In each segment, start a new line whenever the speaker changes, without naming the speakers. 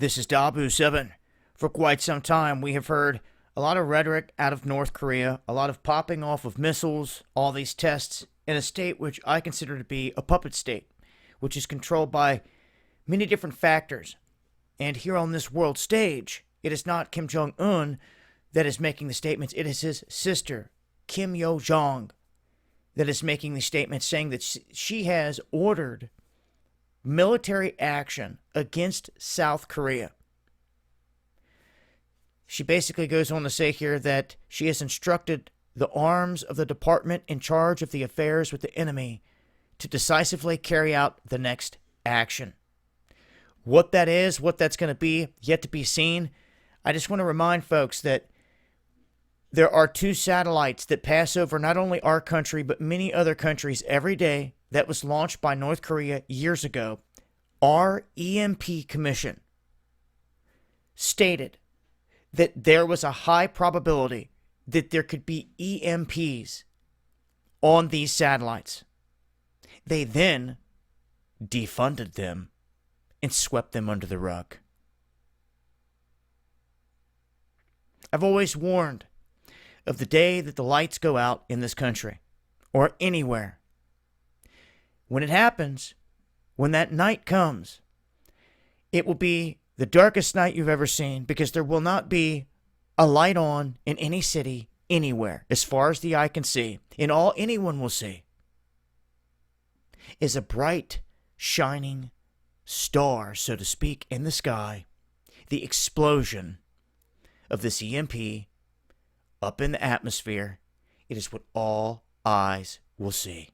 This is Dabu7. For quite some time, we have heard a lot of rhetoric out of North Korea, a lot of popping off of missiles, all these tests, in a state which I consider to be a puppet state, which is controlled by many different factors. And here on this world stage, it is not Kim Jong-un that is making the statements. It is his sister, Kim Jong, that is making the statements, saying that she has ordered military action against South Korea. She basically goes on to say here that she has instructed the arms of the department in charge of the affairs with the enemy to decisively carry out the next action. What that is, what that's going to be, yet to be seen. I just want to remind folks that there are 2 satellites that pass over not only our country, but many other countries every day that was launched by North Korea years ago. Our EMP Commission stated that there was a high probability that there could be EMPs on these satellites. They then defunded them and swept them under the rug. I've always warned of the day that the lights go out in this country or anywhere. When it happens, when that night comes, it will be the darkest night you've ever seen, because there will not be a light on in any city anywhere as far as the eye can see. And all anyone will see is a bright, shining star, so to speak, in the sky. The explosion of this EMP up in the atmosphere. It is what all eyes will see.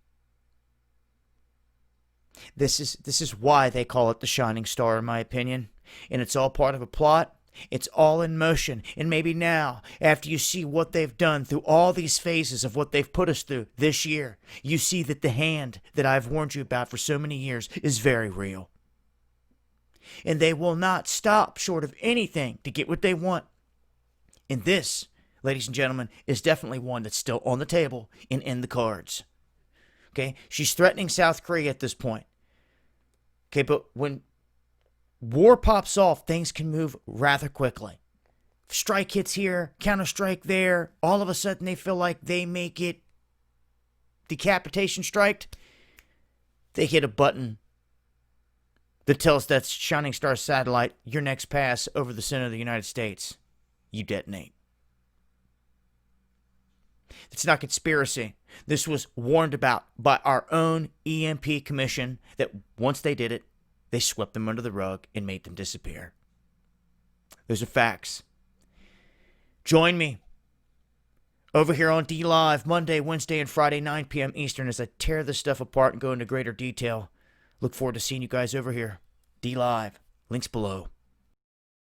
This is why they call it the shining star, in my opinion. And it's all part of a plot. It's all in motion. And maybe now, after you see what they've done through all these phases of what they've put us through this year, you see that the hand that I've warned you about for so many years is very real. And they will not stop short of anything to get what they want. And this, ladies and gentlemen, is definitely one that's still on the table and in the cards. Okay? She's threatening South Korea at this point. Okay, but when war pops off, things can move rather quickly. Strike hits here, counter-strike there. All of a sudden, they feel like they may get decapitation striked. They hit a button that tells that shining star satellite, your next pass over the center of the United States. You detonate. It's not conspiracy. This was warned about by our own EMP Commission, that once they did it, they swept them under the rug and made them disappear. Those are facts. Join me over here on D Live Monday, Wednesday, and Friday, 9 p.m. Eastern, as I tear this stuff apart and go into greater detail. Look forward to seeing you guys over here. D Live. Links below.